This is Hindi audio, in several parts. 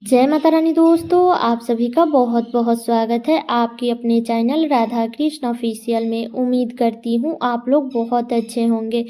जय माता रानी दोस्तों, आप सभी का बहुत बहुत स्वागत है आपके अपने चैनल राधा कृष्ण ऑफिशियल में। उम्मीद करती हूँ आप लोग बहुत अच्छे होंगे।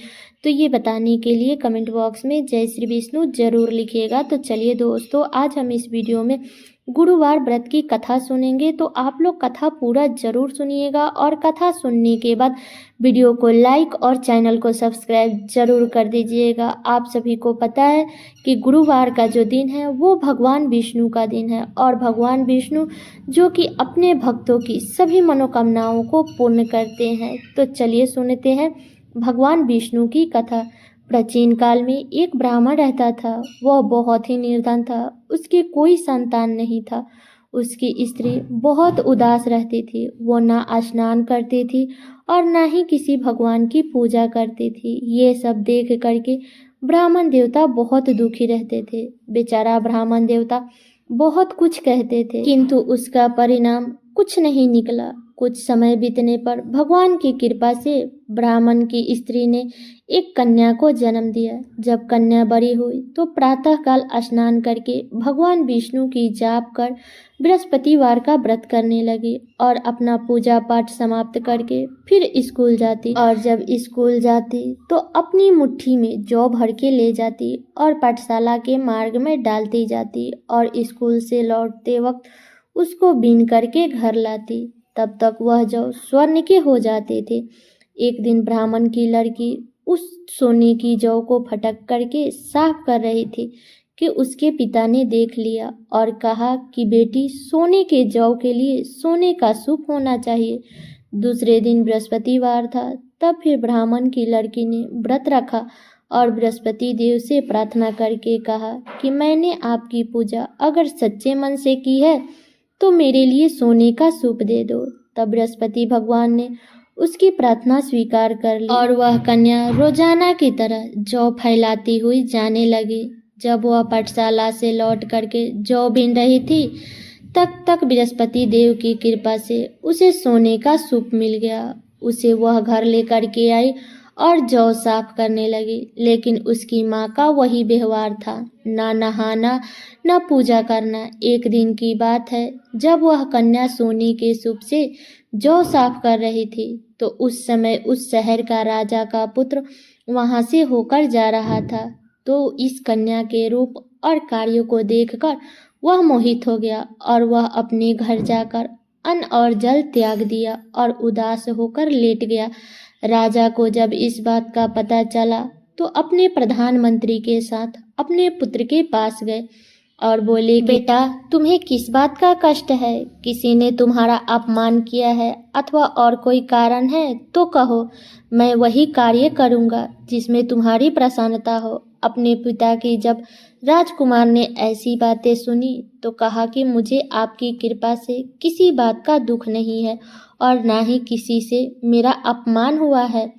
तो ये बताने के लिए कमेंट बॉक्स में जय श्री विष्णु जरूर लिखिएगा। तो चलिए दोस्तों, आज हम इस वीडियो में गुरुवार व्रत की कथा सुनेंगे। तो आप लोग कथा पूरा जरूर सुनिएगा और कथा सुनने के बाद वीडियो को लाइक और चैनल को सब्सक्राइब जरूर कर दीजिएगा। आप सभी को पता है कि गुरुवार का जो दिन है वो भगवान विष्णु का दिन है और भगवान विष्णु जो कि अपने भक्तों की सभी मनोकामनाओं को पूर्ण करते हैं। तो चलिए सुनते हैं भगवान विष्णु की कथा। प्राचीन काल में एक ब्राह्मण रहता था। वह बहुत ही निर्धन था, उसकी कोई संतान नहीं था। उसकी स्त्री बहुत उदास रहती थी। वो ना स्नान करती थी और ना ही किसी भगवान की पूजा करती थी। ये सब देख करके ब्राह्मण देवता बहुत दुखी रहते थे। बेचारा ब्राह्मण देवता बहुत कुछ कहते थे किंतु उसका परिणाम कुछ नहीं निकला। कुछ समय बीतने पर भगवान की कृपा से ब्राह्मण की स्त्री ने एक कन्या को जन्म दिया। जब कन्या बड़ी हुई तो प्रातःकाल स्नान करके भगवान विष्णु की जाप कर बृहस्पतिवार का व्रत करने लगी और अपना पूजा पाठ समाप्त करके फिर स्कूल जाती। और जब स्कूल जाती तो अपनी मुट्ठी में जौ भर के ले जाती और पाठशाला के मार्ग में डालती जाती और स्कूल से लौटते वक्त उसको बीन करके घर लाती। तब तक वह जौ स्वर्ण के हो जाते थे। एक दिन ब्राह्मण की लड़की उस सोने की जौ को फटक करके साफ कर रही थी कि उसके पिता ने देख लिया और कहा कि बेटी, सोने के जौ के लिए सोने का सूप होना चाहिए। दूसरे दिन बृहस्पतिवार था। तब फिर ब्राह्मण की लड़की ने व्रत रखा और बृहस्पति देव से प्रार्थना करके कहा कि मैंने आपकी पूजा अगर सच्चे मन से की है तो मेरे लिए सोने का सूप दे दो। तब बृहस्पति भगवान ने उसकी प्रार्थना स्वीकार कर ली और वह कन्या रोजाना की तरह जौ फैलाती हुई जाने लगी। जब वह पाठशाला से लौट करके जौ बीन रही थी तब तक बृहस्पति देव की कृपा से उसे सोने का सूप मिल गया। उसे वह घर लेकर के आई और जौ साफ करने लगी। लेकिन उसकी माँ का वही व्यवहार था, ना नहाना न पूजा करना। एक दिन की बात है, जब वह कन्या सोने के सूप से जौ साफ कर रही थी तो उस समय उस शहर का राजा का पुत्र वहां से होकर जा रहा था। तो इस कन्या के रूप और कार्यों को देखकर वह मोहित हो गया और वह अपने घर जाकर अन्न और जल त्याग दिया और उदास होकर लेट गया। राजा को जब इस बात का पता चला तो अपने प्रधानमंत्री के साथ अपने पुत्र के पास गए और बोले, बेटा, तुम्हें किस बात का कष्ट है? किसी ने तुम्हारा अपमान किया है अथवा और कोई कारण है तो कहो, मैं वही कार्य करूँगा जिसमें तुम्हारी प्रसन्नता हो। अपने पिता की जब राजकुमार ने ऐसी बातें सुनी तो कहा कि मुझे आपकी कृपा से किसी बात का दुख नहीं है और ना ही किसी से मेरा अपमान हुआ है।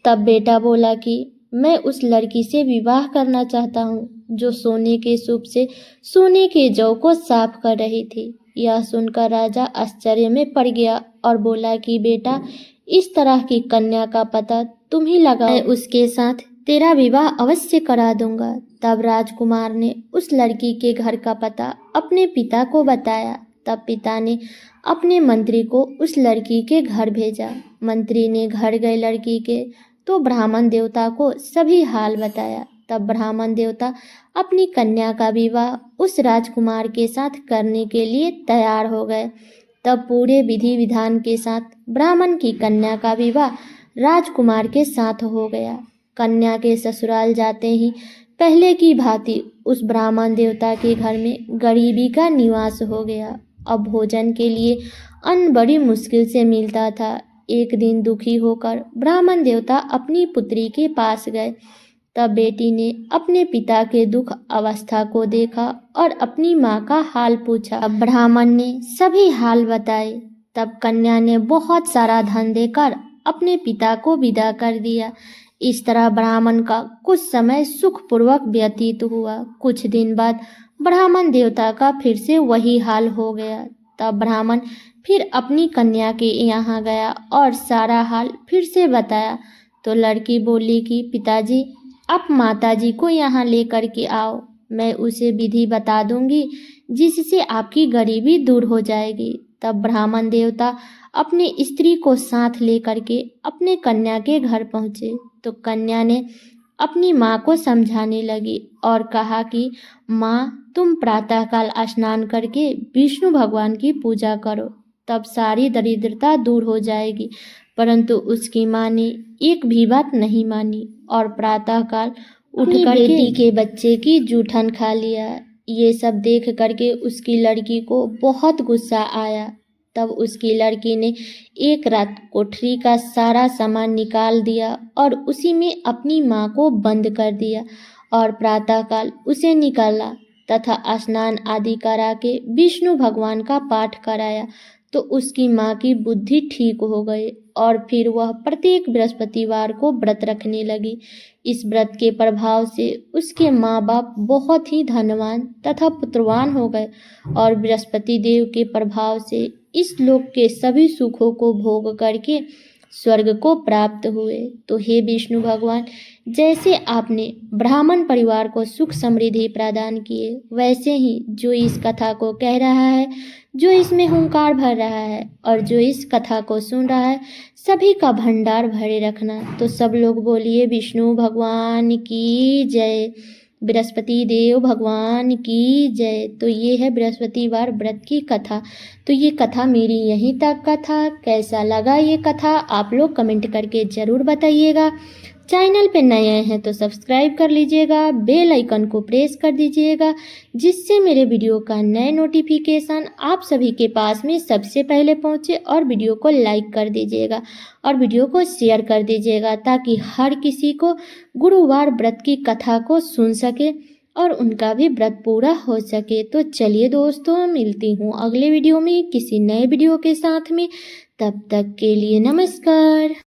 तब बेटा बोला कि मैं उस लड़की से विवाह करना चाहता हूँ जो सोने के सूप से सोने के जौ को साफ कर रही थी। यह सुनकर राजा आश्चर्य में पड़ गया और बोला कि बेटा, इस तरह की कन्या का पता तुम ही लगाओ, मैं उसके साथ तेरा विवाह अवश्य करा दूंगा। तब राजकुमार ने उस लड़की के घर का पता अपने पिता को बताया। तब पिता ने अपने मंत्री को उस लड़की के घर भेजा। मंत्री ने घर गए लड़की के तो ब्राह्मण देवता को सभी हाल बताया। तब ब्राह्मण देवता अपनी कन्या का विवाह उस राजकुमार के साथ करने के लिए तैयार हो गए। तब पूरे विधि विधान के साथ ब्राह्मण की कन्या का विवाह राजकुमार के साथ हो गया। कन्या के ससुराल जाते ही पहले की भांति उस ब्राह्मण देवता के घर में गरीबी का निवास हो गया। अब भोजन के लिए अन्न बड़ी मुश्किल से मिलता था। एक दिन दुखी होकर ब्राह्मण देवता अपनी पुत्री के पास गए। तब बेटी ने अपने पिता के दुख अवस्था को देखा और अपनी माँ का हाल पूछा। अब ब्राह्मण ने सभी हाल बताए। तब कन्या ने बहुत सारा धन देकर अपने पिता को विदा कर दिया। इस तरह ब्राह्मण का कुछ समय सुखपूर्वक व्यतीत हुआ। कुछ दिन बाद ब्राह्मण देवता का फिर से वही हाल हो गया। तब ब्राह्मण फिर अपनी कन्या के यहाँ गया और सारा हाल फिर से बताया। तो लड़की बोली कि पिताजी, आप माताजी को यहाँ लेकर के आओ। मैं उसे विधि बता दूंगी जिससे आपकी गरीबी दूर हो जाएगी। तब ब्राह्मण देवता अपनी स्त्री को साथ लेकर के अपने कन्या के घर पहुँचे। तो कन्या ने अपनी माँ को समझाने लगी और कहा कि माँ, तुम प्रातःकाल स्नान करके विष्णु भगवान की पूजा करो, तब सारी दरिद्रता दूर हो जाएगी। परंतु उसकी माँ ने एक भी बात नहीं मानी और प्रातःकाल उठ कर बेटी के बच्चे की जूठन खा लिया। ये सब देख करके उसकी लड़की को बहुत गुस्सा आया। तब उसकी लड़की ने एक रात कोठरी का सारा सामान निकाल दिया और उसी में अपनी माँ को बंद कर दिया और प्रातःकाल उसे निकाला तथा स्नान आदि करा के विष्णु भगवान का पाठ कराया। तो उसकी माँ की बुद्धि ठीक हो गई और फिर वह प्रत्येक बृहस्पतिवार को व्रत रखने लगी। इस व्रत के प्रभाव से उसके माँ बाप बहुत ही धनवान तथा पुत्रवान हो गए और बृहस्पति देव के प्रभाव से इस लोक के सभी सुखों को भोग करके स्वर्ग को प्राप्त हुए। तो हे विष्णु भगवान, जैसे आपने ब्राह्मण परिवार को सुख समृद्धि प्रदान किए, वैसे ही जो इस कथा को कह रहा है, जो इसमें हुंकार भर रहा है और जो इस कथा को सुन रहा है, सभी का भंडार भरे रखना। तो सब लोग बोलिए विष्णु भगवान की जय, बृहस्पति देव भगवान की जय। तो ये है बृहस्पतिवार व्रत की कथा। तो ये कथा मेरी यहीं तक का था। कैसा लगा ये कथा आप लोग कमेंट करके ज़रूर बताइएगा। चैनल पे नए हैं तो सब्सक्राइब कर लीजिएगा, बेल आइकन को प्रेस कर दीजिएगा, जिससे मेरे वीडियो का नए नोटिफिकेशन आप सभी के पास में सबसे पहले पहुंचे। और वीडियो को लाइक कर दीजिएगा और वीडियो को शेयर कर दीजिएगा ताकि हर किसी को गुरुवार व्रत की कथा को सुन सके और उनका भी व्रत पूरा हो सके। तो चलिए दोस्तों, मिलती हूँ अगले वीडियो में किसी नए वीडियो के साथ में। तब तक के लिए नमस्कार।